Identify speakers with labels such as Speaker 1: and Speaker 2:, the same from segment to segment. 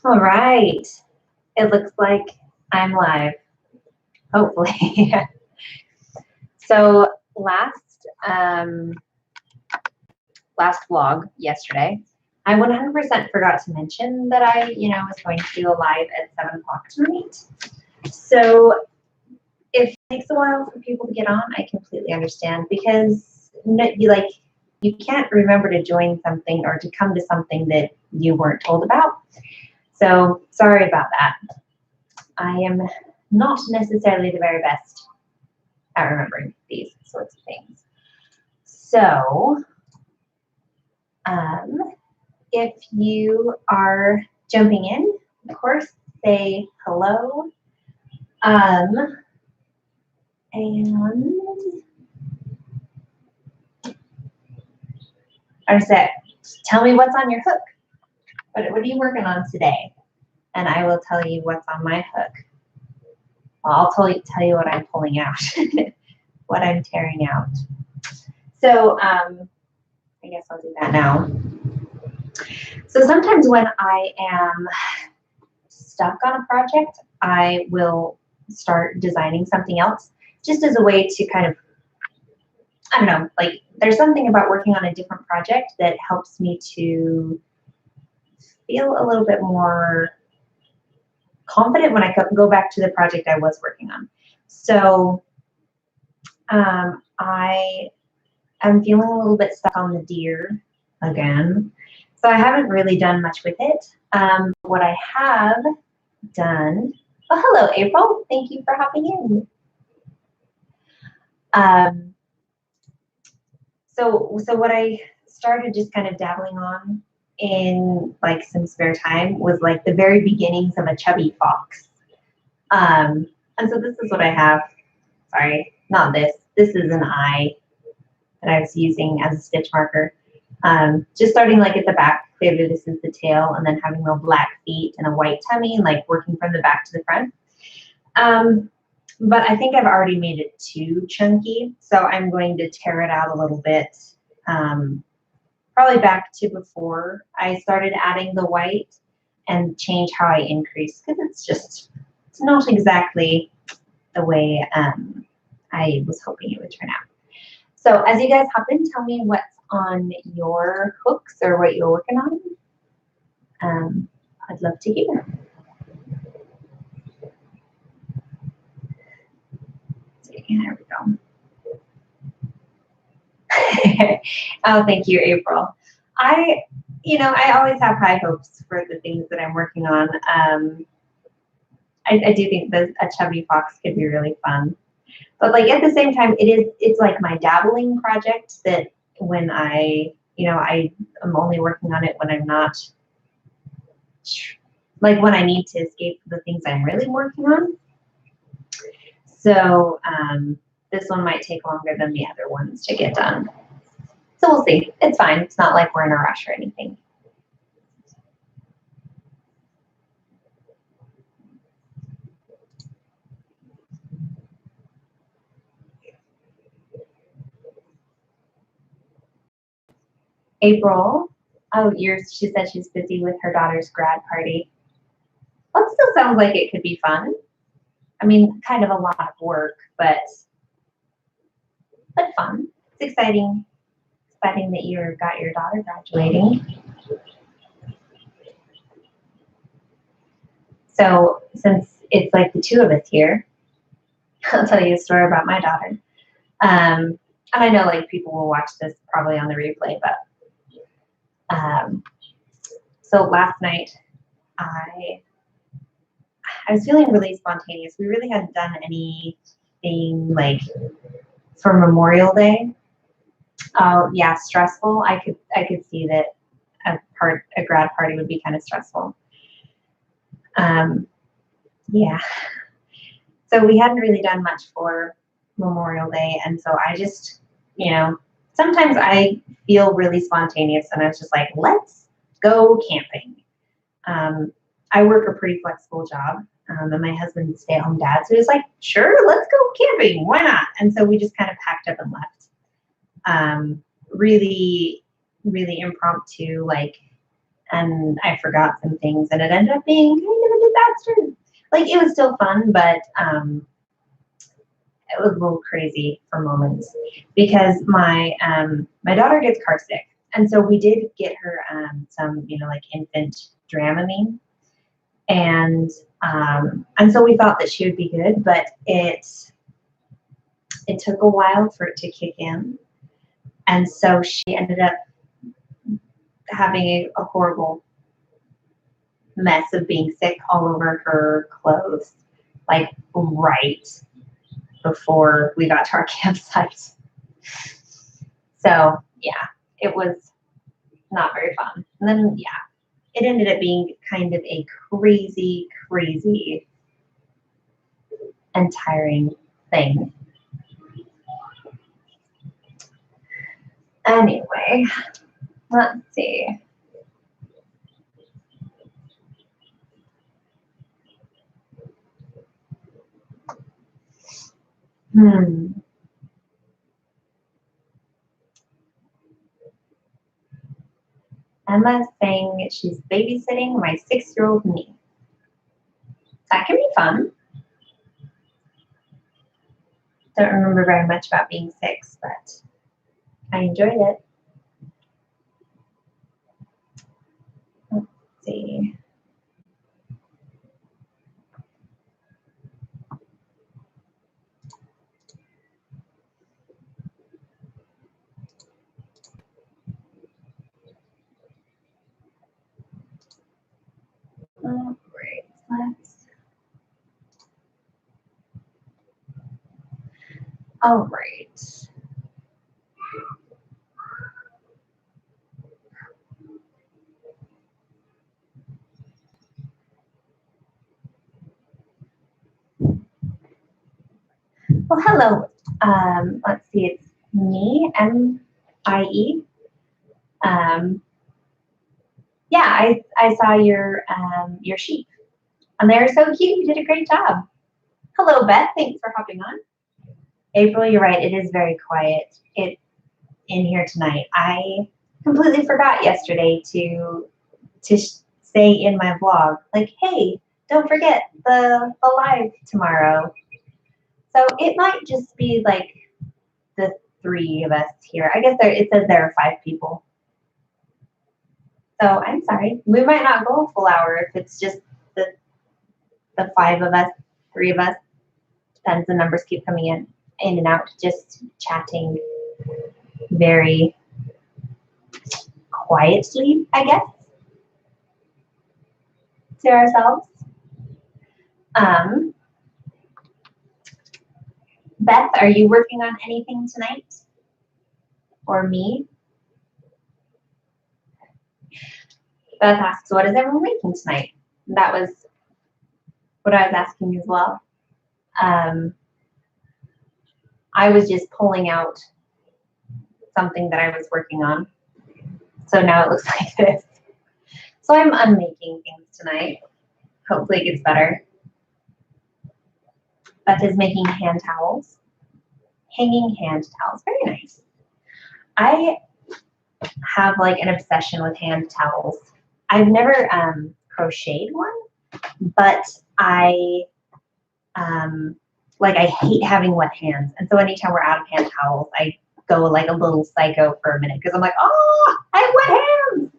Speaker 1: All right. It looks like I'm live, hopefully. So last vlog yesterday, I 100% forgot to mention that I, was going to do a live at 7 o'clock tonight. So if it takes a while for people to get on, I completely understand, because you can't remember to join something or to come to something that you weren't told about. So sorry about that. I am not necessarily the very best at remembering these sorts of things. So if you are jumping in, of course, say hello. And or say, tell me what's on your hook. What are you working on today? And I will tell you what's on my hook. Well, I'll tell you what I'm pulling out, what I'm tearing out. So I guess I'll do that now. So sometimes when I am stuck on a project, I will start designing something else, just as a way to kind of, I don't know, like there's something about working on a different project that helps me to feel a little bit more confident when I go back to the project I was working on. So I am feeling a little bit stuck on the deer again. So I haven't really done much with it. What I have done, oh, hello, April. Thank you for hopping in. So what I started just kind of dabbling on in like some spare time was like the very beginnings of a chubby fox. And so this is what I have. Sorry, not this. This is an eye that I was using as a stitch marker. Just starting like at the back, clearly this is the tail, and then having the black feet and a white tummy, and like working from the back to the front. But I think I've already made it too chunky, so I'm going to tear it out a little bit. Probably back to before I started adding the white, and change how I increase, because it's not exactly the way I was hoping it would turn out. So as you guys hop in, tell me what's on your hooks or what you're working on. I'd love to hear. There we go. Oh, thank you, April. I always have high hopes for the things that I'm working on. I do think that a chubby fox could be really fun. But like at the same time, it's like my dabbling project that when I am only working on it when I'm not, like when I need to escape the things I'm really working on. So this one might take longer than the other ones to get done. So we'll see. It's fine. It's not like we're in a rush or anything. April, oh, she said she's busy with her daughter's grad party. Well, it still sounds like it could be fun. I mean, kind of a lot of work, but fun. It's exciting that you got your daughter graduating. So since it's like the two of us here, I'll tell you a story about my daughter. And I know like people will watch this probably on the replay, but so last night I was feeling really spontaneous. We really hadn't done anything like for Memorial Day. Yeah, stressful. I could see that a grad party would be kind of stressful. Yeah. So we hadn't really done much for Memorial Day, and so I just, sometimes I feel really spontaneous, and I was just like, let's go camping. I work a pretty flexible job, and my husband's a stay-at-home dad, so he was like, sure, let's go camping. Why not? And so we just kind of packed up and left. Really really impromptu, like, and I forgot some things, and it ended up being kind of a disaster. Like, it was still fun, but it was a little crazy for moments because my daughter gets car sick, and so we did get her some, you know, like infant Dramamine, and so we thought that she would be good, but it took a while for it to kick in, and so she ended up having a horrible mess of being sick all over her clothes, like right before we got to our campsite. So yeah, it was not very fun. And then yeah, it ended up being kind of a crazy, crazy and tiring thing. Anyway, let's see. Emma's saying she's babysitting my 6-year-old niece. That can be fun. Don't remember very much about being 6, but I enjoyed it. Let's see. All right, let's. All right. Well, hello. Let's see. It's me, M-I-E. Yeah, I saw your sheep, and they're so cute. You did a great job. Hello, Beth. Thanks for hopping on. April, you're right. It is very quiet in here tonight. I completely forgot yesterday to say in my vlog, like, hey, don't forget the live tomorrow. So it might just be like the 3 of us here. I guess it says there are 5 people. So I'm sorry. We might not go a full hour if it's just the 5 of us, 3 of us. Depends. The numbers keep coming in and out. Just chatting very quietly, I guess, to ourselves. Beth, are you working on anything tonight? Or me? Beth asks, what is everyone making tonight? That was what I was asking as well. I was just pulling out something that I was working on. So now it looks like this. So I'm unmaking things tonight. Hopefully it gets better. Beth is making hand towels. Hanging hand towels. Very nice. I have like an obsession with hand towels. I've never crocheted one, but I hate having wet hands. And so anytime we're out of hand towels, I go like a little psycho for a minute because I'm like, oh, I have wet hands.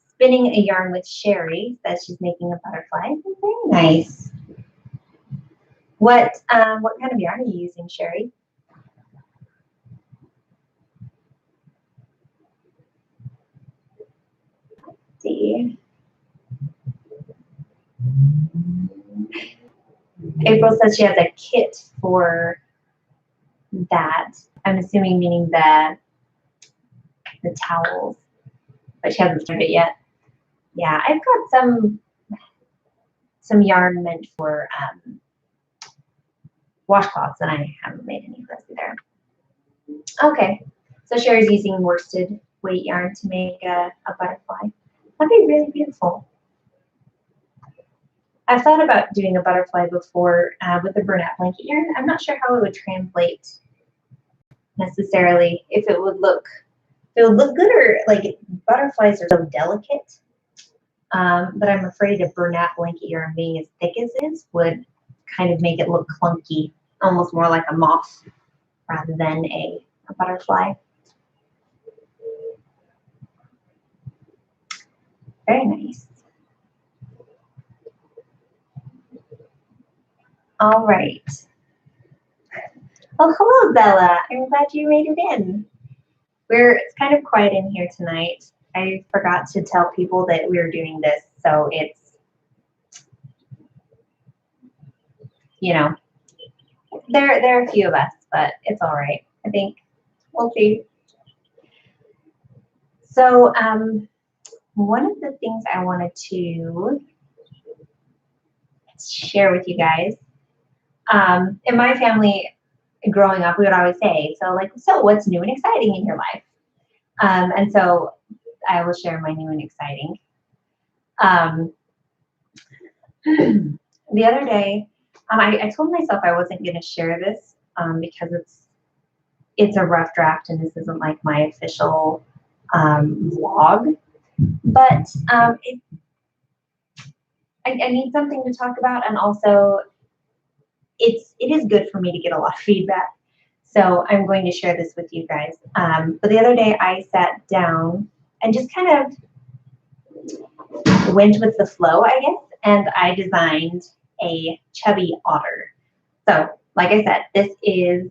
Speaker 1: Spinning a yarn with Sherry says she's making a butterfly. Very nice. What kind of yarn are you using, Sherry? Let's see. April says she has a kit for that. I'm assuming meaning the towels, but she hasn't started it yet. Yeah, I've got some yarn meant for washcloths, and I haven't made any of those either. Okay, so Sherry's using worsted weight yarn to make a butterfly. That'd be really beautiful. I've thought about doing a butterfly before with the Bernat blanket yarn. I'm not sure how it would translate necessarily if it would look good, or like butterflies are so delicate that I'm afraid a Bernat blanket yarn being as thick as it is would kind of make it look clunky, almost more like a moth rather than a butterfly. Very nice. All right. Oh, hello, Bella. I'm glad you made it in. It's kind of quiet in here tonight. I forgot to tell people that we were doing this, so it's, you know, there are a few of us, but it's all right. I think we'll see. So one of the things I wanted to share with you guys, in my family growing up, we would always say, so what's new and exciting in your life? And so I will share my new and exciting. The other day, I told myself I wasn't going to share this because it's a rough draft and this isn't like my official vlog, but I need something to talk about, and also it is good for me to get a lot of feedback. So I'm going to share this with you guys. But the other day I sat down and just kind of went with the flow, I guess, and I designed a chubby otter. So like I said, this is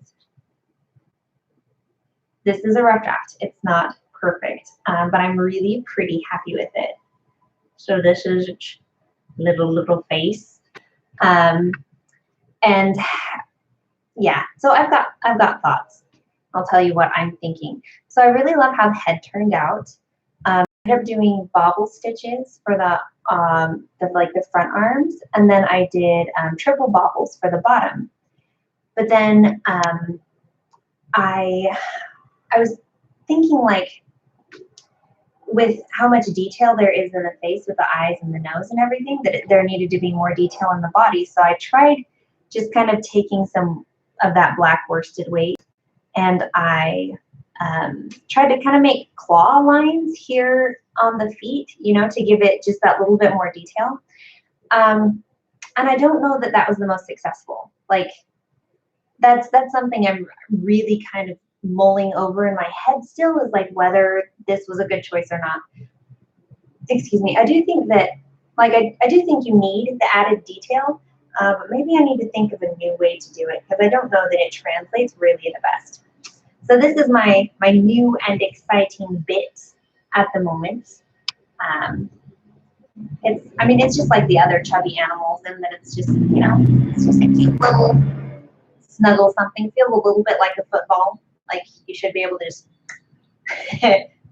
Speaker 1: a rough draft. It's not perfect, but I'm really pretty happy with it. So this is little face. And yeah, so I've got thoughts. I'll tell you what I'm thinking. So I really love how the head turned out. I ended up doing bobble stitches for the front arms, and then I did triple bobbles for the bottom. But then I was thinking, like, with how much detail there is in the face with the eyes and the nose and everything, that there needed to be more detail in the body. So I tried just kind of taking some of that black worsted weight, and I tried to kind of make claw lines here on the feet, you know, to give it just that little bit more detail. And I don't know that that was the most successful. Like, that's something I'm really kind of mulling over in my head still, is like whether this was a good choice or not. Excuse me. I do think that, like, I do think you need the added detail, but maybe I need to think of a new way to do it, because I don't know that it translates really the best. So this is my new and exciting bit at the moment. It's just like the other chubby animals in that it's just, you know, it's just a cute little snuggle something. Feels a little bit like a football. Like, you should be able to just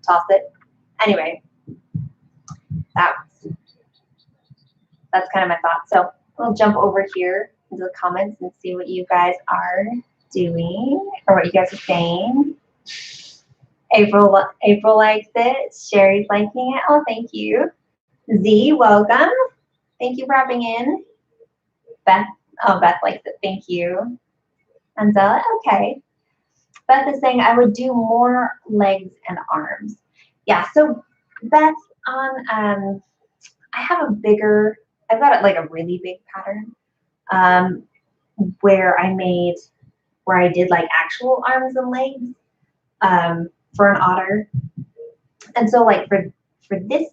Speaker 1: toss it. Anyway, that's kind of my thought. So we'll jump over here into the comments and see what you guys are doing, or what you guys are saying. April likes it. Sherry's liking it. Oh, thank you. Z, welcome. Thank you for hopping in. Beth likes it. Thank you. Anzella, okay. Beth is saying I would do more legs and arms. Yeah, so Beth, on I've got like a really big pattern where I did like actual arms and legs for an otter. And so, like, for this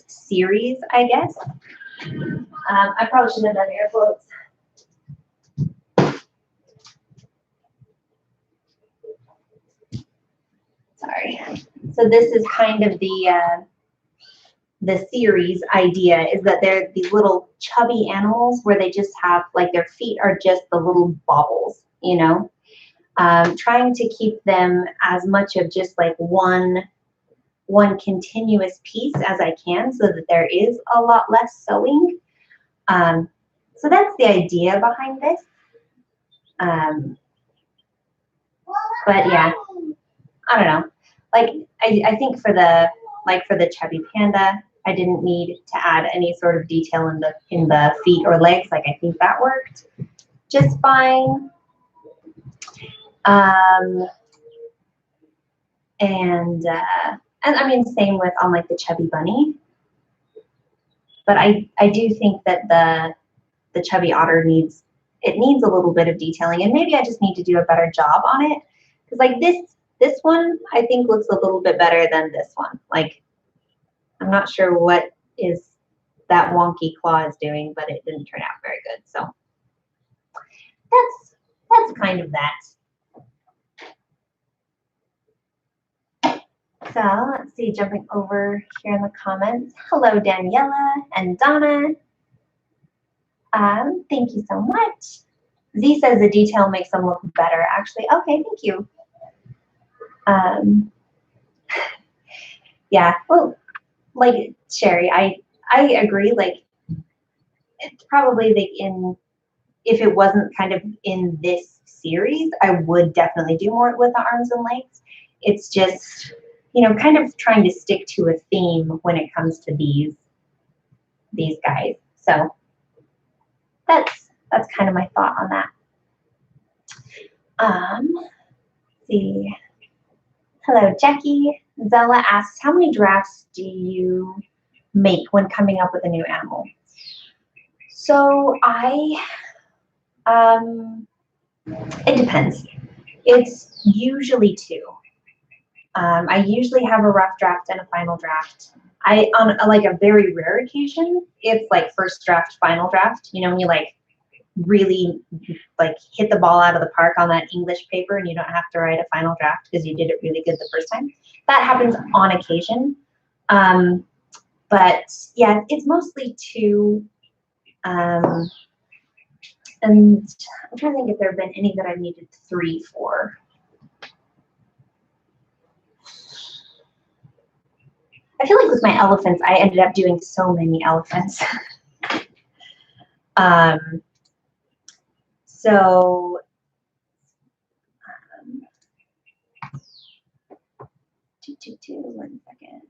Speaker 1: series, I guess, I probably should have done air quotes. Sorry. So this is kind of the series idea, is that they're these little chubby animals where they just have, like, their feet are just the little bobbles, you know, trying to keep them as much of just like one continuous piece as I can, so that there is a lot less sewing. So that's the idea behind this. But yeah, I don't know. Like, I think for the chubby panda, I didn't need to add any sort of detail in the feet or legs. Like, I think that worked just fine. And I mean, same with on like the Chubby Bunny. But I do think that the Chubby Otter needs a little bit of detailing, and maybe I just need to do a better job on it. Because like this one, I think looks a little bit better than this one. Like, I'm not sure what is that wonky claw is doing, but it didn't turn out very good. So that's kind of that. So let's see, jumping over here in the comments. Hello, Daniela and Donna. Thank you so much. Z says the detail makes them look better. Actually, okay, thank you. Yeah, well, like Sherry, I agree. Like, it's probably if it wasn't kind of in this series, I would definitely do more with the arms and legs. It's just, you know, kind of trying to stick to a theme when it comes to these guys. So that's kind of my thought on that. Let's see. Hello, Jackie. Zella asks, how many drafts do you make when coming up with a new animal? So it depends. It's usually 2. I usually have a rough draft and a final draft. On like a very rare occasion, it's like first draft, final draft. You know, when you like really like hit the ball out of the park on that English paper and you don't have to write a final draft because you did it really good the first time. That happens on occasion. But yeah, it's mostly 2. And I'm trying to think if there have been any that I've needed 3 for. I feel like with my elephants, I ended up doing so many elephants. So, 1 second.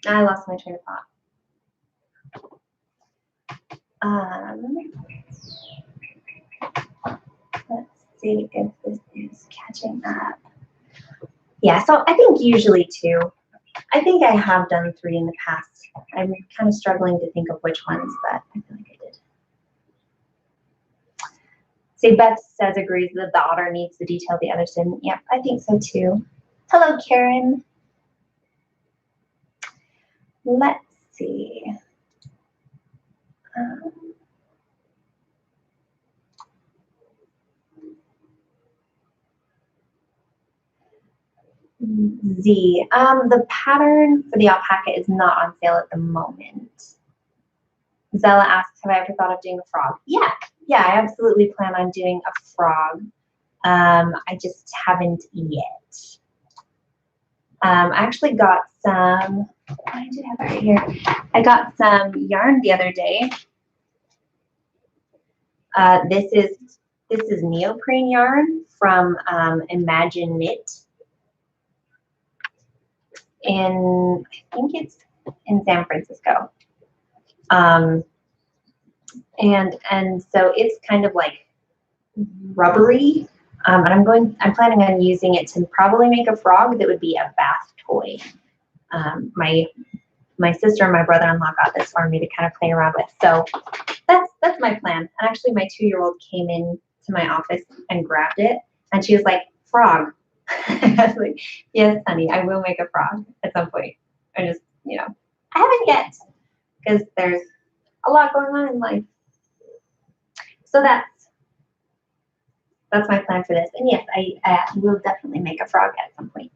Speaker 1: I lost my train of thought. Let's see if this is catching up. Yeah, so I think usually 2. I think I have done 3 in the past. I'm kind of struggling to think of which ones, but I feel like I did. See, Beth says agrees that the otter needs the detail the others didn't. Yep, I think so too. Hello, Karen. Let's see. Z. The pattern for the alpaca is not on sale at the moment. Zella asks, have I ever thought of doing a frog? Yeah, I absolutely plan on doing a frog. I just haven't yet. I actually got some, I do have it right here. I got some yarn the other day. This is neoprene yarn from Imagine Knit. I think it's in San Francisco. And so it's kind of like rubbery. And I'm planning on using it to probably make a frog that would be a bath toy. My sister and my brother-in-law got this for me to kind of play around with. So that's my plan. And actually my 2-year-old came in to my office and grabbed it and she was like, frog. I was like, yes, honey, I will make a frog at some point. I just, you know, I haven't yet because there's a lot going on in life. So that's my plan for this. And yes, I will definitely make a frog at some point.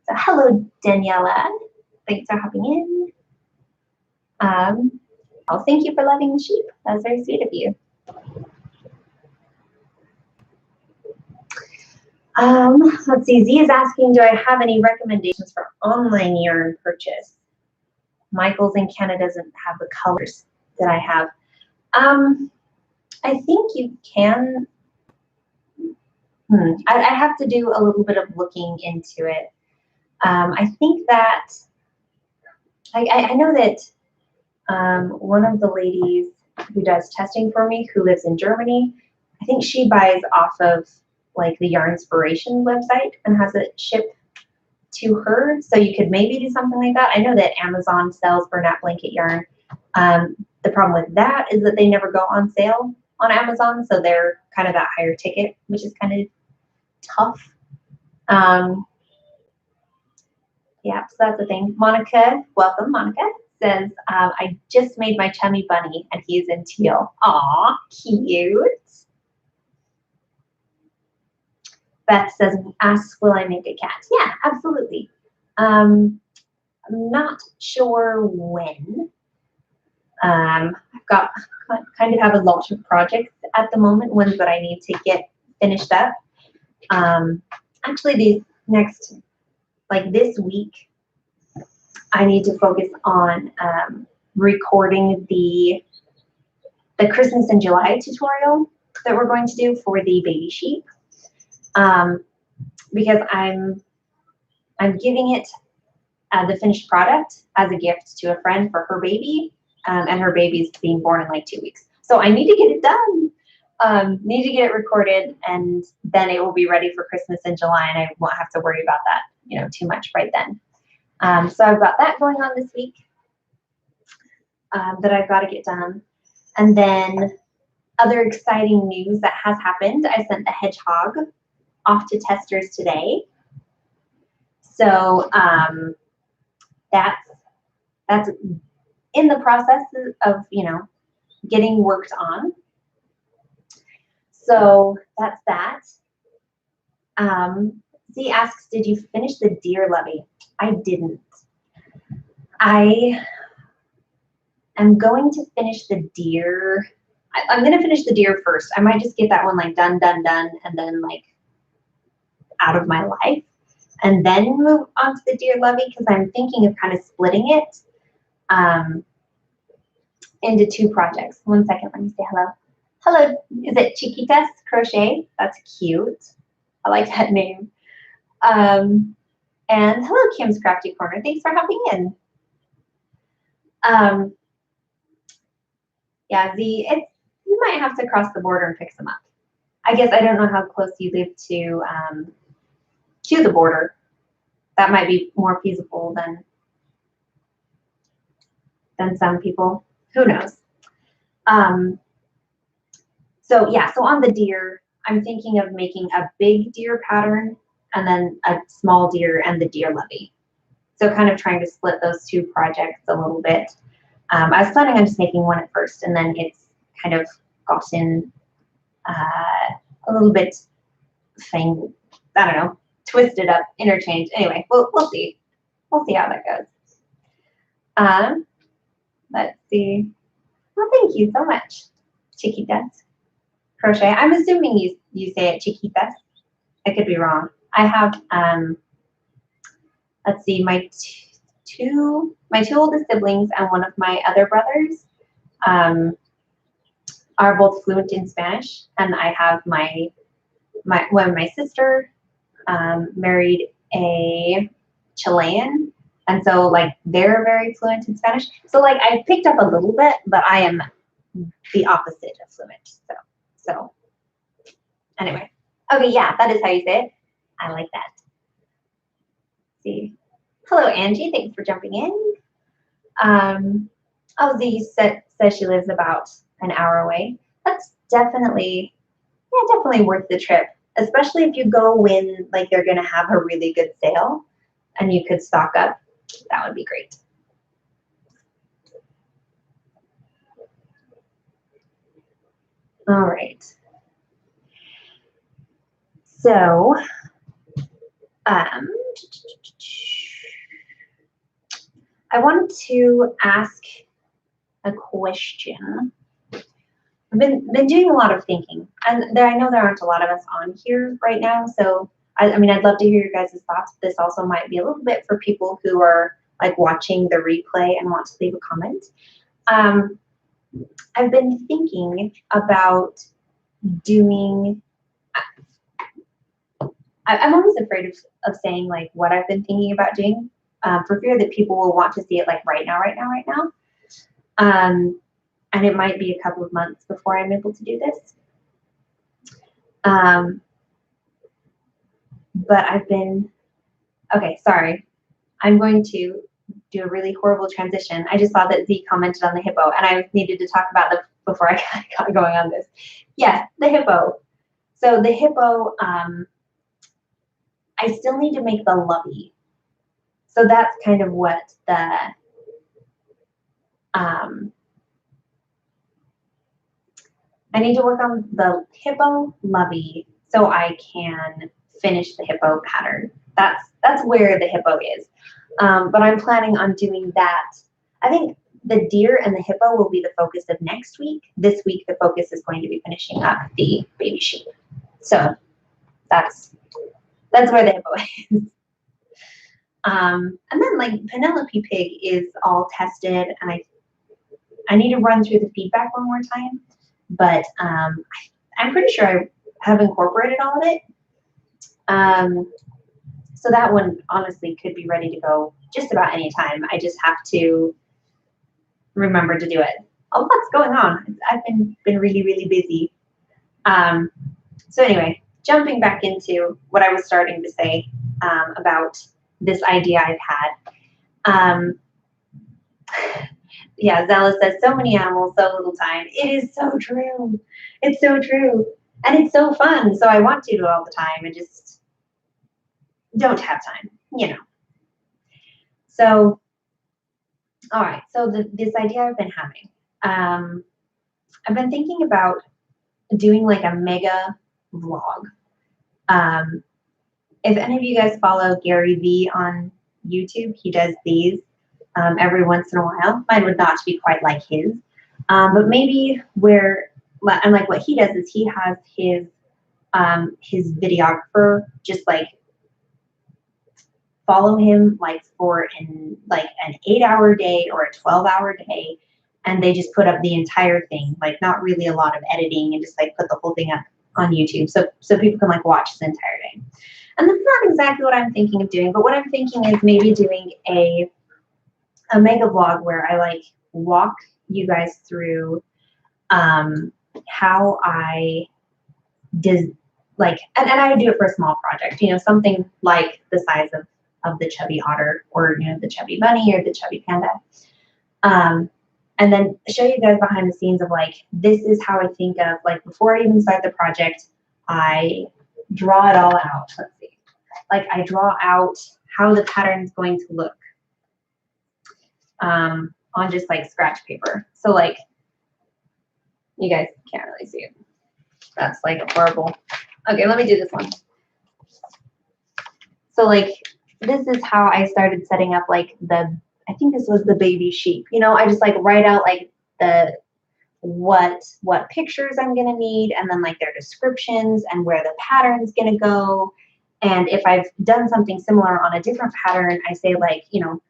Speaker 1: So hello, Daniela. Thanks for hopping in. Oh, thank you for loving the sheep. That's very sweet of you. Let's see, Z is asking, do I have any recommendations for online yarn purchase? Michaels in Canada doesn't have the colors that I have. I think you can. I have to do a little bit of looking into it. I think that I know that One of the ladies who does testing for me, who lives in Germany, I think she buys off of like the Yarnspiration website and has it shipped to her. So you could maybe do something like that. I know that Amazon sells Bernat blanket yarn. The problem with that is that they never go on sale on Amazon, so they're kind of that higher ticket, which is kind of tough. Yeah, so that's the thing. Monica, welcome, Monica, says, I just made my chummy bunny and he's in teal. Aw, cute. Beth says, asks, will I make a cat? Yeah, absolutely. I'm not sure when. I've got kind of have a lot of projects at the moment, ones that I need to get finished up. Actually, these next, like this week, I need to focus on recording the Christmas in July tutorial that we're going to do for the baby sheep, because I'm giving it the finished product as a gift to a friend for her baby, and her baby's being born in like 2 weeks. So I need to get it done. Need to get it recorded, and then it will be ready for Christmas in July, and I won't have to worry about that, you know, too much right then. So I've got that going on this week that I've got to get done. And then other exciting news that has happened, I sent the hedgehog off to testers today. So that's in the process of, you know, getting worked on. So that's that. Z asks, did you finish the deer levy? I didn't. I am going to finish the deer. I'm going to finish the deer first. I might just get that one like done, and then like out of my life, and then move on to the deer levy, because I'm thinking of kind of splitting it into 2 projects. 1 second, let me say hello. Hello, is it Chiquitas Crochet? That's cute. I like that name. And hello, Kim's Crafty Corner. Thanks for hopping in. Yeah, you might have to cross the border and pick some up. I guess I don't know how close you live to the border. That might be more feasible than some people. Who knows? So yeah, so on the deer, I'm thinking of making a big deer pattern and then a small deer and the deer levy. So kind of trying to split those 2 projects a little bit. I was planning on just making one at first, and then it's kind of gotten a little bit I don't know, twisted up, interchanged. Anyway, we'll see. We'll see how that goes. Let's see. Well, thank you so much, Chiquitas Crochet. I'm assuming you say it Chiquitas. I could be wrong. I have let's see, my two oldest siblings and one of my other brothers are both fluent in Spanish, and I have my sister married a Chilean, and so like they're very fluent in Spanish. So like I picked up a little bit, but I am the opposite of fluent. So anyway, okay, yeah, that is how you say it. I like that. Let's see, hello Angie, thanks for jumping in. Oh, Z says she lives about an hour away. That's definitely worth the trip, especially if you go when like they're gonna have a really good sale and you could stock up. That would be great. All right. So, I wanted to ask a question. I've been doing a lot of thinking, and I know there aren't a lot of us on here right now, so I mean, I'd love to hear your guys' thoughts. This also might be a little bit for people who are like watching the replay and want to leave a comment. I've been thinking about doing, I'm always afraid of saying like what I've been thinking about doing, for fear that people will want to see it like right now. And it might be a couple of months before I'm able to do this. But okay, sorry. I'm going to do a really horrible transition. I just saw that Z commented on the hippo, and I needed to talk about before I got going on this. Yes, the hippo. So the hippo, I still need to make the lovey. So that's kind of what I need to work on the hippo lovey so I can finish the hippo pattern. That's where the hippo is. But I'm planning on doing that. I think the deer and the hippo will be the focus of next week. This week, the focus is going to be finishing up the baby sheep. So that's where the hippo is. And then like Penelope Pig is all tested, and I need to run through the feedback one more time, but I'm pretty sure I have incorporated all of it. So that one honestly could be ready to go just about any time. I just have to remember to do it. A lot's going on. I've been really, really busy. So anyway, jumping back into what I was starting to say about this idea I've had. Yeah, Zella says, so many animals, so little time. It is so true. It's so true. And it's so fun. So I want to do it all the time and just don't have time, you know. So, all right. So this idea I've been having, I've been thinking about doing like a mega vlog. If any of you guys follow Gary Vee on YouTube, he does these every once in a while. Mine would not be quite like his, but maybe and like what he does is he has his videographer just like follow him like for an 8-hour day or a 12-hour day, and they just put up the entire thing, like not really a lot of editing, and just like put the whole thing up on YouTube so people can like watch the entire day. And that's not exactly what I'm thinking of doing, but what I'm thinking is maybe doing a mega vlog where I like walk you guys through how I did and I would do it for a small project, you know, something like the size of the chubby otter, or you know, the chubby bunny or the chubby panda. And then show you guys behind the scenes of like, this is how I think of, like, before I even start the project, I draw it all out. Let's see. Like I draw out how the pattern is going to look on just like scratch paper. So like, you guys can't really see it. That's like horrible. Okay, let me do this one. So like, this is how I started setting up like I think this was the baby sheep. You know, I just like write out like what pictures I'm gonna need, and then like their descriptions and where the pattern's gonna go. And if I've done something similar on a different pattern, I say like, you know,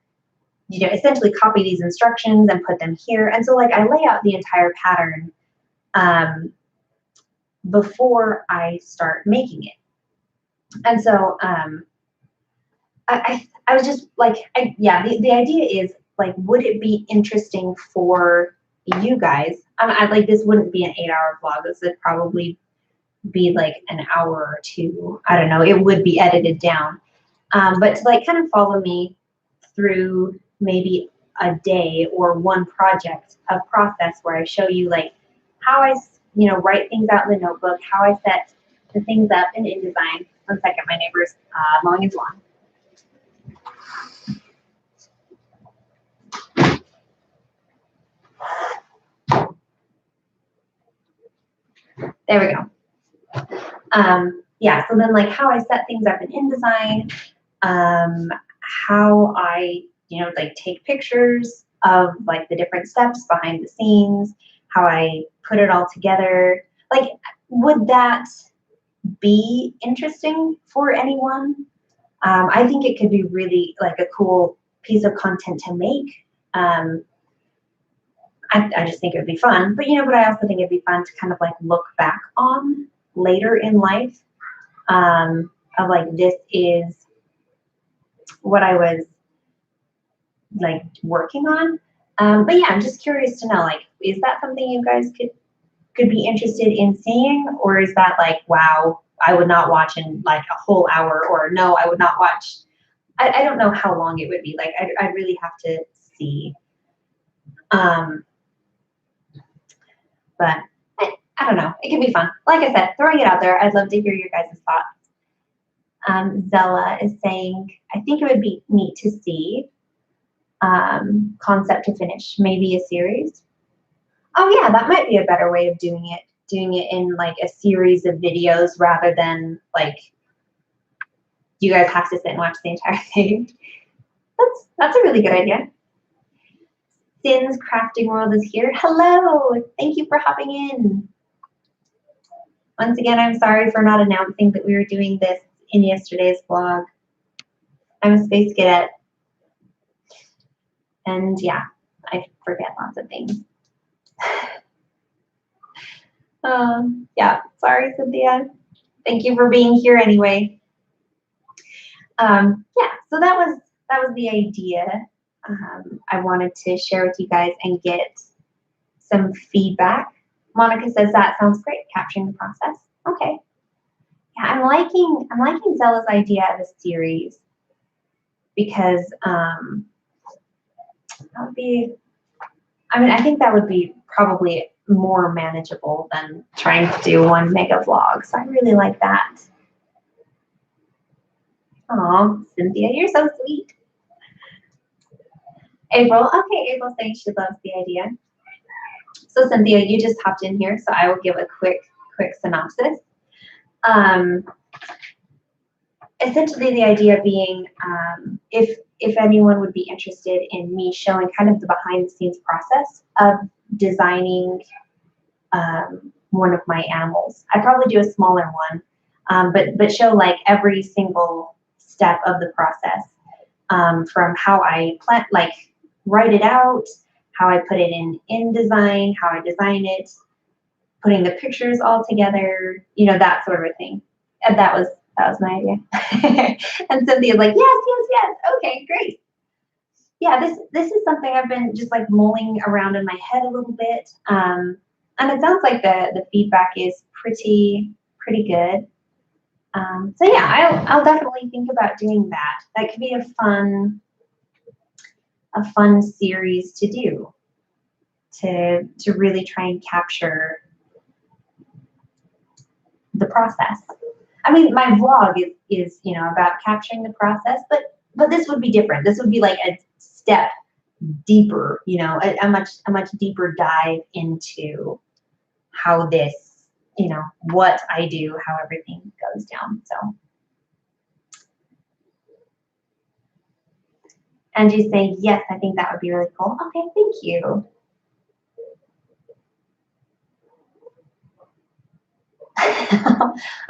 Speaker 1: essentially copy these instructions and put them here. And so like I lay out the entire pattern before I start making it. And so I was just like, the idea is like, would it be interesting for you guys? I like, this wouldn't be an 8-hour vlog. This would probably be like an hour or two. I don't know. It would be edited down. But to like kind of follow me through maybe a day or one project of process where I show you like how I, you know, write things out in the notebook, how I set the things up in InDesign. One second, my neighbor's mowing his lawn. There we go. Yeah, so then like how I set things up in InDesign, how I, you know, like take pictures of like the different steps behind the scenes, how I put it all together. Like, would that be interesting for anyone? I think it could be really like a cool piece of content to make. I just think it would be fun, but you know, but I also think it'd be fun to kind of like look back on later in life, of like, this is what I was like working on. But yeah, I'm just curious to know, like, is that something you guys could be interested in seeing, or is that like, wow, I would not watch in like a whole hour, or no, I would not watch. I don't know how long it would be. Like, I really have to see. But I don't know. It can be fun. Like I said, throwing it out there. I'd love to hear your guys' thoughts. Zella is saying, I think it would be neat to see concept to finish, maybe a series. Oh yeah, that might be a better way of doing it. Doing it in like a series of videos rather than like you guys have to sit and watch the entire thing. That's a really good idea. Sin's Crafting World is here. Hello, thank you for hopping in. Once again, I'm sorry for not announcing that we were doing this in yesterday's vlog. I'm a space cadet. And yeah, I forget lots of things. Yeah, sorry, Cynthia. Thank you for being here anyway. Yeah, so that was the idea. I wanted to share with you guys and get some feedback. Monica says that sounds great, capturing the process. Okay. Yeah, I'm liking Zella's idea of a series because that would be, I mean, I think that would be probably more manageable than trying to do one mega vlog. So I really like that. Oh, Cynthia, you're so sweet. April, okay, April saying she loves the idea. So Cynthia, you just hopped in here, so I will give a quick synopsis. Essentially, the idea being, if anyone would be interested in me showing kind of the behind-the-scenes process of designing one of my animals, I'd probably do a smaller one, but show like every single step of the process, from how I plant, like write it out, how I put it in InDesign, how I design it, putting the pictures all together, you know, that sort of thing. And that was my idea. And Cynthia's like, yes, okay, great. Yeah, this is something I've been just like mulling around in my head a little bit. And it sounds like the feedback is pretty good. So yeah, I'll definitely think about doing that. That could be a fun series to do, to really try and capture the process. I mean, my vlog is you know, about capturing the process, but this would be different. This would be like a step deeper, you know, a much deeper dive into how this, you know, what I do, how everything goes down. So Angie's saying, yes, I think that would be really cool. Okay, thank you.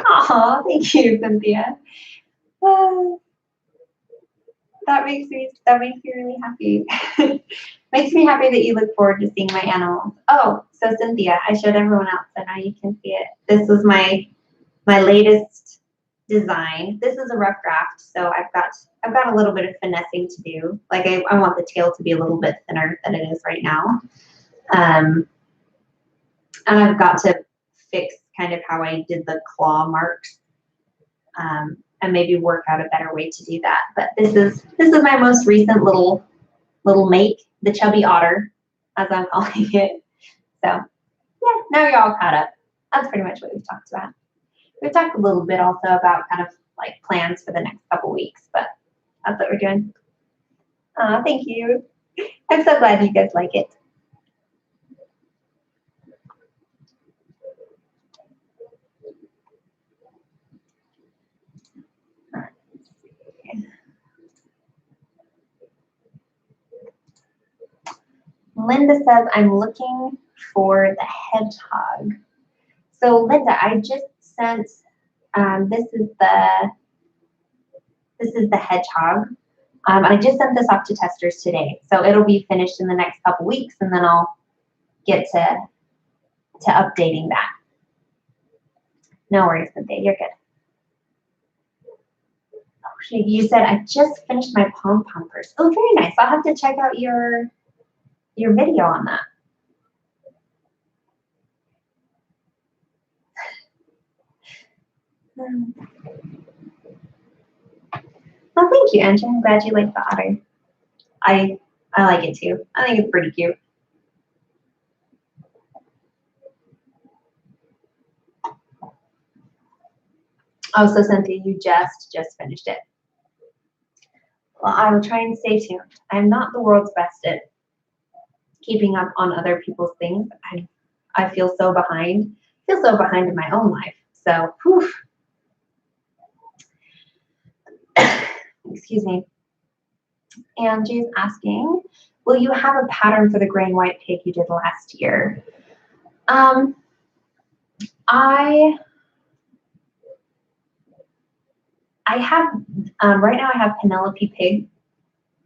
Speaker 1: Oh, thank you, Cynthia. That makes me really happy. Makes me happy that you look forward to seeing my animals. Oh, so Cynthia, I showed everyone else, so now you can see it. This is my latest design. This is a rough draft, so I've got a little bit of finessing to do. Like I want the tail to be a little bit thinner than it is right now. And I've got to fix kind of how I did the claw marks, and maybe work out a better way to do that. But this is my most recent little make, the chubby otter, as I'm calling it. So yeah, now you're all caught up. That's pretty much what we've talked about. We've talked a little bit also about kind of like plans for the next couple weeks, but that's what we're doing. Thank you. I'm so glad you guys like it. Linda says, I'm looking for the hedgehog. So Linda, I just sent, this is the hedgehog. I just sent this off to testers today. So it'll be finished in the next couple weeks, and then I'll get to updating that. No worries, Cynthia, you're good. Oh, you said I just finished my pom-pom purse. Oh, very nice. I'll have to check out your your video on that. Well, thank you, Angie. I'm glad you like the otter. I like it too. I think it's pretty cute. Oh, so Cynthia, you just finished it. Well, I will try and stay tuned. I'm not the world's best at keeping up on other people's things. I feel so behind. I feel so behind in my own life. So, whew. Excuse me. Angie's asking, will you have a pattern for the gray and white pig you did last year? I have, right now I have Penelope Pig,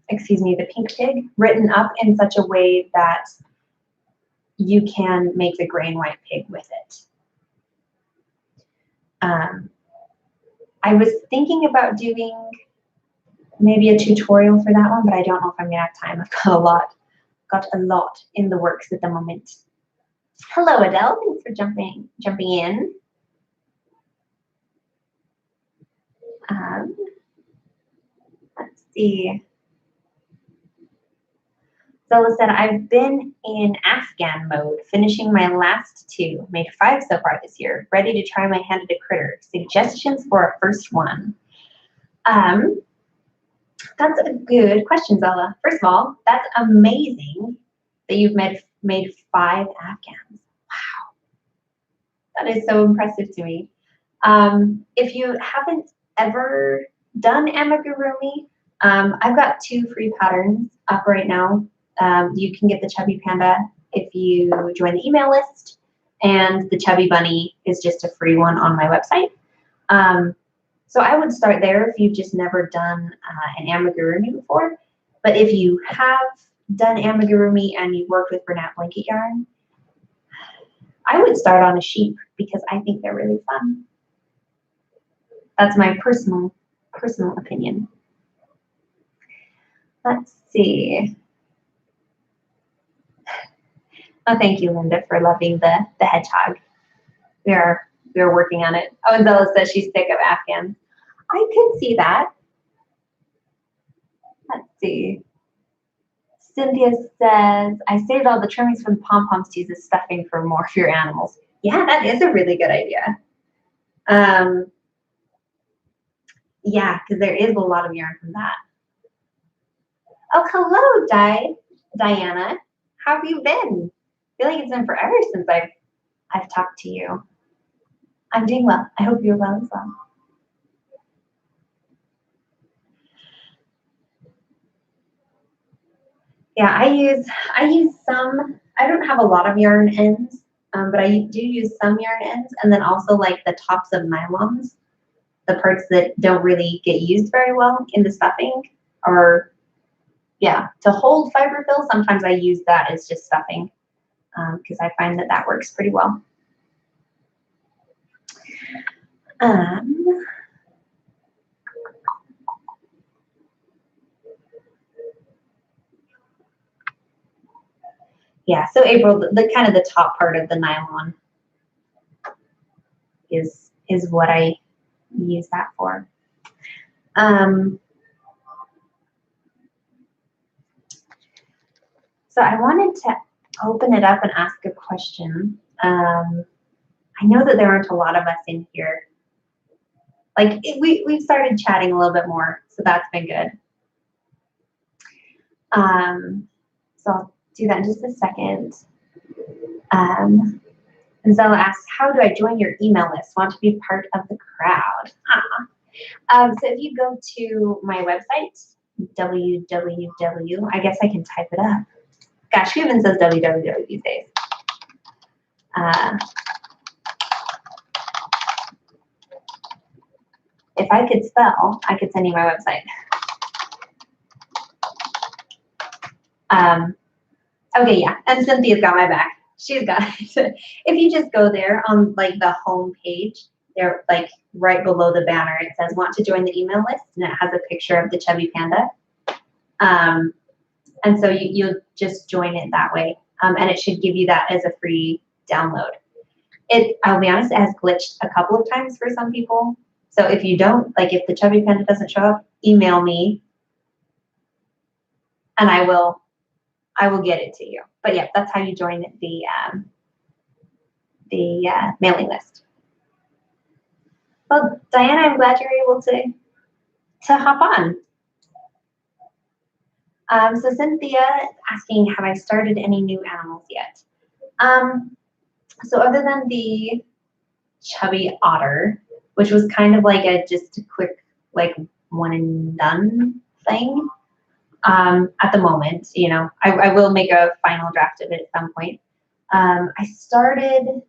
Speaker 1: excuse me, the pink pig, written up in such a way that you can make the gray and white pig with it. I was thinking about doing maybe a tutorial for that one, but I don't know if I'm gonna have time. I've got a lot in the works at the moment. Hello, Adele. Thanks for jumping in. Let's see. Zella said, I've been in Afghan mode, finishing my last 2. Made 5 so far this year. Ready to try my hand at a critter. Suggestions for a first one? That's a good question, Zella. First of all, that's amazing that you've made 5 Afghans. Wow. That is so impressive to me. If you haven't ever done amigurumi, I've got 2 free patterns up right now. You can get the Chubby Panda if you join the email list, and the Chubby Bunny is just a free one on my website. So I would start there if you've just never done an amigurumi before. But if you have done amigurumi and you've worked with Bernat blanket yarn, I would start on a sheep because I think they're really fun. That's my personal opinion. Let's see. Oh, thank you, Linda, for loving the hedgehog. We are working on it. Oh, and Zella says she's sick of Afghans. I could see that. Let's see. Cynthia says, I saved all the trimmings from pom-poms to use as stuffing for more of your animals. Yeah, that is a really good idea. Yeah, because there is a lot of yarn from that. Oh, hello, Diana. How have you been? I feel like it's been forever since I've talked to you. I'm doing well. I hope you're well as well. Yeah, I use some. I don't have a lot of yarn ends, but I do use some yarn ends, and then also like the tops of nylons, the parts that don't really get used very well in the stuffing, or yeah, to hold fiber fill. Sometimes I use that as just stuffing because I find that works pretty well. Yeah, so April, the kind of the top part of the nylon is what I use that for. So I wanted to open it up and ask a question. I know that there aren't a lot of us in here. Like we've started chatting a little bit more, so that's been good. So I'll do that in just a second. And Zella asks, how do I join your email list? Want to be part of the crowd? So if you go to my website, www, I guess I can type it up. Gosh, who even says www these days? If I could spell, I could send you my website. Okay, yeah, and Cynthia's got my back. She's got it. If you just go there on like the home page, there, like right below the banner, it says want to join the email list, and it has a picture of the Chubby Panda. And so you'll just join it that way. And it should give you that as a free download. I'll be honest, it has glitched a couple of times for some people. So if you don't, like if the Chubby Panda doesn't show up, email me and I will get it to you. But yeah, that's how you join the mailing list. Well, Diana, I'm glad you're able to hop on. So Cynthia asking, have I started any new animals yet? So other than the chubby otter, which was kind of like just a quick, like one and done thing, at the moment, you know, I will make a final draft of it at some point. I started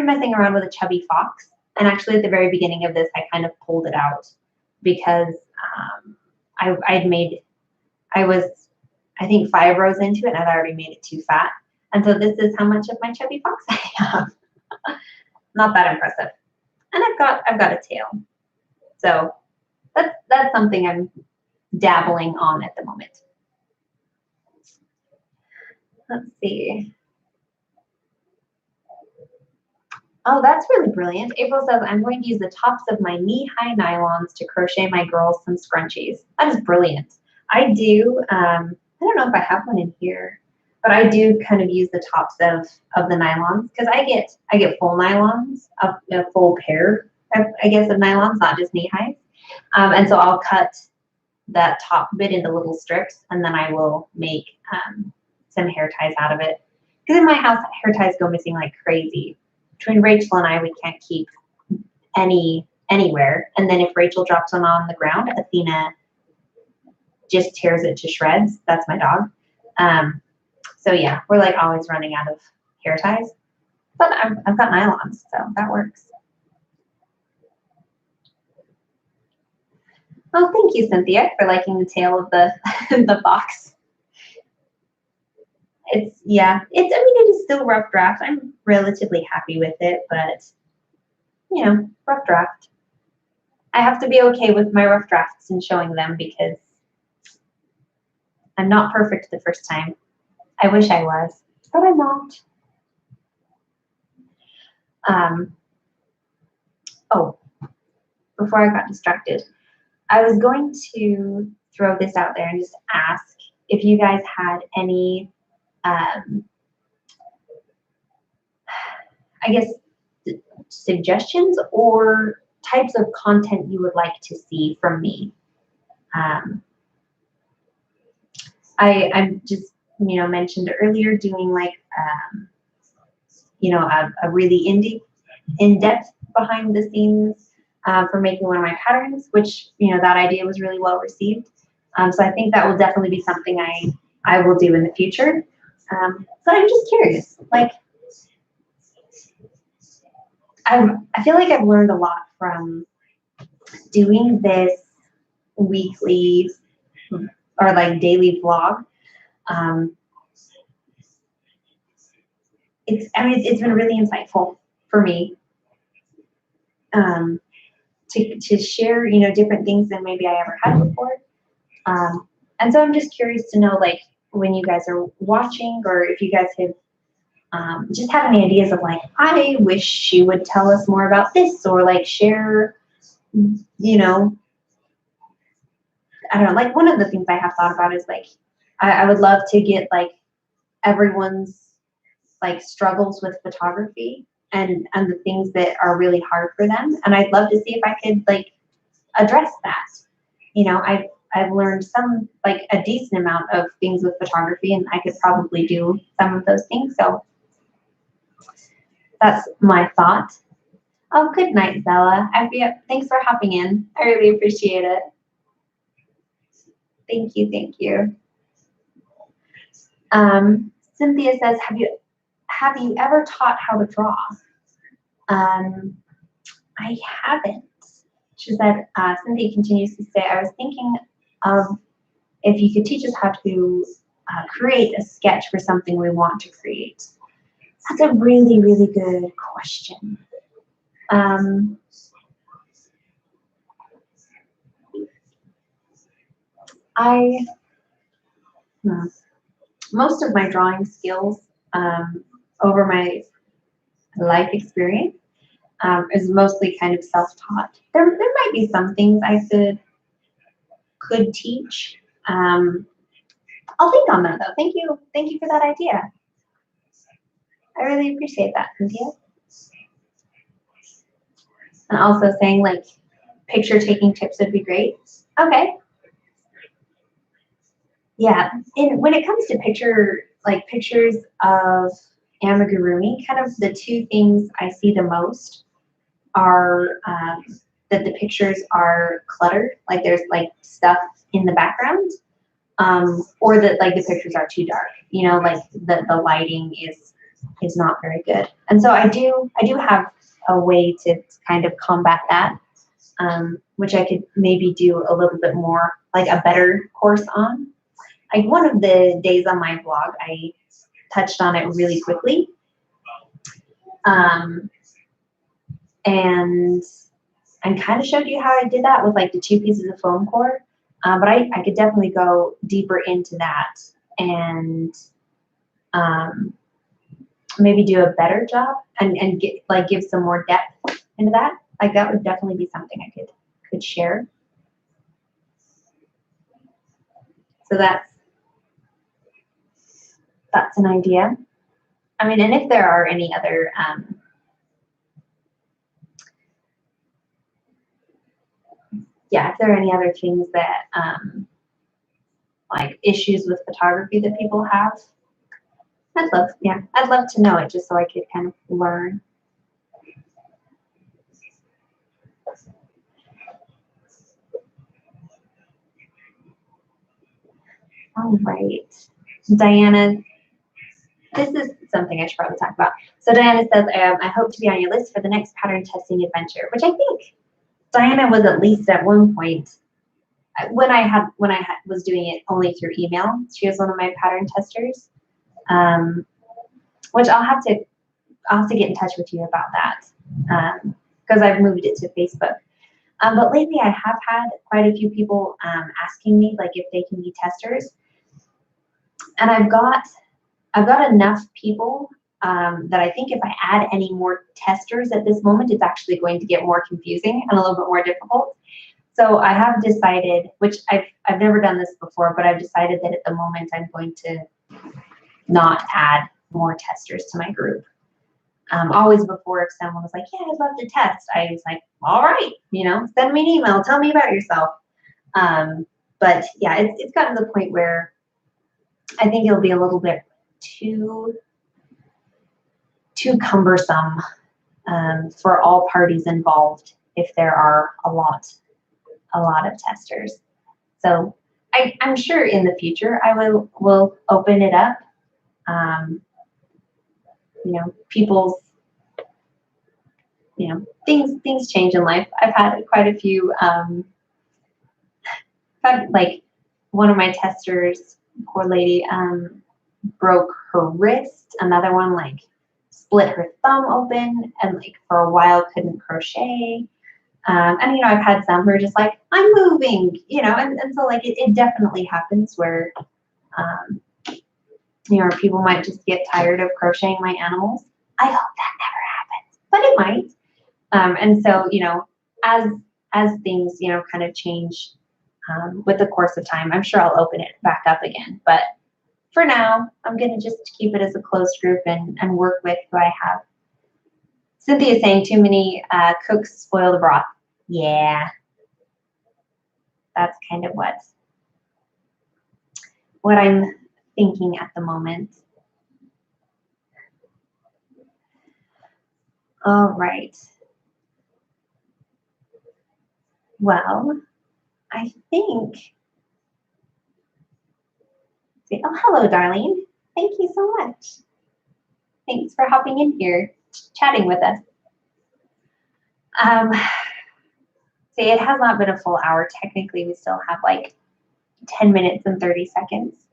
Speaker 1: messing around with a chubby fox, and actually at the very beginning of this, I kind of pulled it out because I was, I think 5 rows into it and I'd already made it too fat. And so this is how much of my chubby fox I have. Not that impressive. And I've got a tail. So that's something I'm dabbling on at the moment. Let's see. Oh, that's really brilliant. April says, I'm going to use the tops of my knee-high nylons to crochet my girls some scrunchies. That is brilliant. I do, I don't know if I have one in here, but I do kind of use the tops of the nylons because I get full nylons, a full pair, I guess, of nylons, not just knee-highs. And so I'll cut that top bit into little strips, and then I will make some hair ties out of it. Because in my house, hair ties go missing like crazy. Between Rachel and I, we can't keep anywhere. And then if Rachel drops one on the ground, Athena just tears it to shreds. That's my dog. So yeah, we're like always running out of hair ties. But I've got nylons, so that works. Oh, thank you, Cynthia, for liking the tail of the the fox. I mean, it is still rough draft. I'm relatively happy with it, but you know, rough draft. I have to be okay with my rough drafts and showing them because I'm not perfect the first time. I wish I was, but I'm not. Oh, before I got distracted, I was going to throw this out there and just ask if you guys had any, I guess, suggestions or types of content you would like to see from me. I'm just, you know, mentioned earlier doing like, you know, a really in-depth behind the scenes for making one of my patterns, which, you know, that idea was really well received. So I think that will definitely be something I will do in the future. But I'm just curious, like, I feel like I've learned a lot from doing this weekly or like daily vlog. It's been really insightful for me to share, you know, different things than maybe I ever had before. And so I'm just curious to know, like, when you guys are watching, or if you guys have just have any ideas of like, I wish she would tell us more about this, or like share, you know, I don't know, like one of the things I have thought about is like, I would love to get like everyone's like struggles with photography and the things that are really hard for them. And I'd love to see if I could like address that. You know, I've learned some, like a decent amount of things with photography, and I could probably do some of those things. So that's my thought. Oh, good night, Zella. Thanks for hopping in. I really appreciate it. Thank you, thank you. Cynthia says, have you ever taught how to draw? I haven't. She said, Cynthia continues to say, I was thinking of if you could teach us how to create a sketch for something we want to create. That's a really, really good question. Most of my drawing skills over my life experience is mostly kind of self-taught. There might be some things I could teach. I'll think on that though. Thank you for that idea. I really appreciate that, Cynthia. And also saying like picture taking tips would be great. Okay. Yeah, and when it comes to pictures of amigurumi, kind of the two things I see the most are that the pictures are cluttered, like there's like stuff in the background, or that like the pictures are too dark. You know, like the lighting is not very good. And so I do have a way to kind of combat that, which I could maybe do a little bit more, like a better course on. Like one of the days on my blog, I touched on it really quickly. And kind of showed you how I did that with like the 2 pieces of foam core. But I could definitely go deeper into that and maybe do a better job and give some more depth into that. Like that would definitely be something I could share. So that's an idea. I mean, and if there are any other if there are any other things that like issues with photography that people have, I'd love to know it just so I could kind of learn. All right, Diana, this is something I should probably talk about. So Diana says, I hope to be on your list for the next pattern testing adventure, which I think Diana was at least at one point when I was doing it only through email. She was one of my pattern testers, which I'll have to get in touch with you about that because I've moved it to Facebook. But lately I have had quite a few people asking me like if they can be testers, and I've got enough people that I think if I add any more testers at this moment, it's actually going to get more confusing and a little bit more difficult. So I have decided, which I've never done this before, but I've decided that at the moment I'm going to not add more testers to my group. Always before, if someone was like, yeah, I'd love to test, I was like, all right, send me an email, tell me about yourself. But yeah, it's gotten to the point where I think it'll be a little bit too cumbersome for all parties involved if there are a lot of testers. So I'm sure in the future I will open it up. People's things change in life. I've had quite a few like one of my testers, poor lady, broke her wrist. Another one like split her thumb open and like for a while couldn't crochet. And I've had some who are just like, I'm moving, and so like it definitely happens where people might just get tired of crocheting my animals. I hope that never happens, but it might. And so as things kind of change with the course of time, I'm sure I'll open it back up again. But for now, I'm going to just keep it as a closed group and work with who I have. Cynthia saying too many cooks spoil the broth. Yeah, that's kind of what I'm thinking at the moment. All right. Well, I think. Oh, hello, Darlene. Thank you so much. Thanks for hopping in here, chatting with us. See, it has not been a full hour. Technically, we still have like 10 minutes and 30 seconds.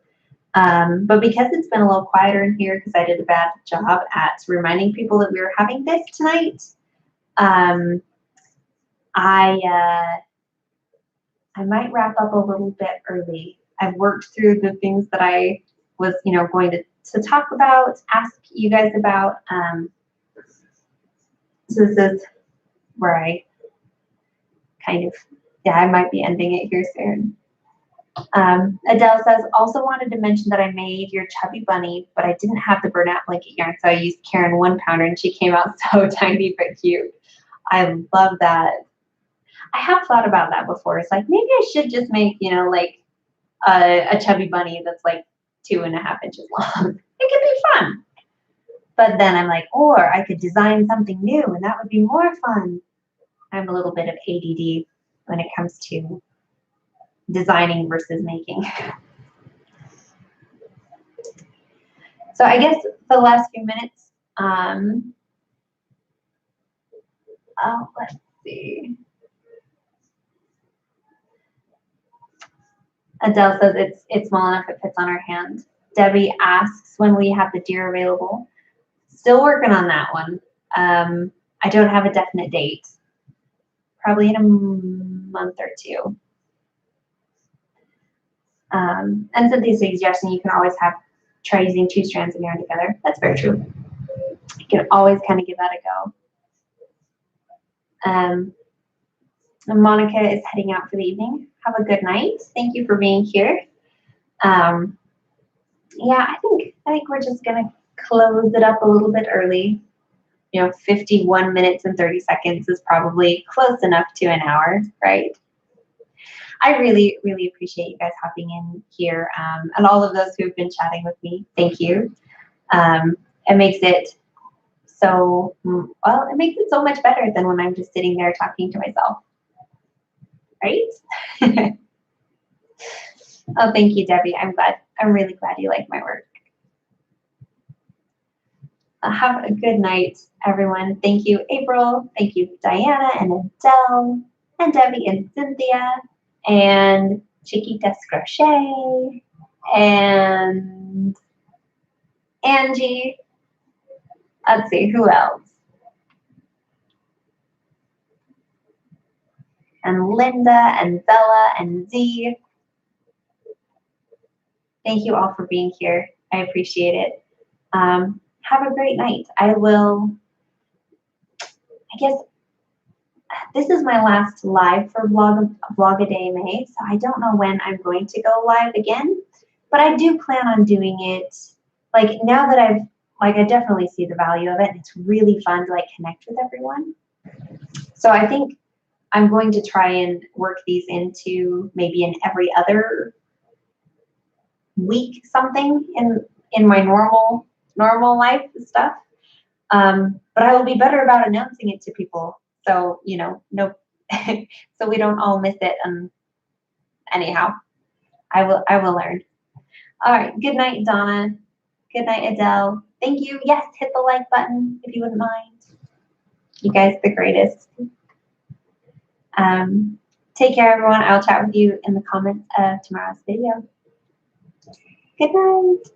Speaker 1: But because it's been a little quieter in here because I did a bad job at reminding people that we were having this tonight, I might wrap up a little bit early. I've worked through the things that I was, going to talk about, ask you guys about. So this is where I kind of, I might be ending it here soon. Adele says, also wanted to mention that I made your chubby bunny, but I didn't have the burnout blanket yarn, so I used Caron 1 pounder and she came out so tiny but cute. I love that. I have thought about that before. It's like, maybe I should just make, like a chubby bunny that's like 2.5 inches long. It could be fun. But then I'm like, or I could design something new and that would be more fun. I'm a little bit of ADD when it comes to designing versus making. So I guess the last few minutes, let's see. Adele says it's small enough it fits on her hand. Debbie asks when we have the deer available. Still working on that one. I don't have a definite date. Probably in a month or two. And Cynthia suggesting you can always try using 2 strands of yarn together. That's very true. You can always kind of give that a go. And Monica is heading out for the evening. Have a good night. Thank you for being here. Yeah, I think we're just gonna close it up a little bit early. 51 minutes and 30 seconds is probably close enough to an hour, right? I really, really appreciate you guys hopping in here, and all of those who have been chatting with me. Thank you. It makes it so, well, it makes it so much better than when I'm just sitting there talking to myself, right? Oh, thank you, Debbie. I'm really glad you like my work. Have a good night, everyone. Thank you, April. Thank you, Diana and Adele and Debbie and Cynthia and Chiquitas Crochet and Angie. Let's see, who else? And Linda and Bella and Z. Thank you all for being here. I appreciate it. Have a great night. I guess this is my last live for Vlog-A-Day May, so I don't know when I'm going to go live again, but I do plan on doing it, like, now that I definitely see the value of it, and it's really fun to, connect with everyone. So I think I'm going to try and work these into maybe an every other week something in my normal life stuff. But I will be better about announcing it to people. So, no, so we don't all miss it. Anyhow, I will learn. All right. Good night, Donna. Good night, Adele. Thank you. Yes, hit the like button if you wouldn't mind. You guys are the greatest. Take care, everyone. I'll chat with you in the comments of tomorrow's video. Good night.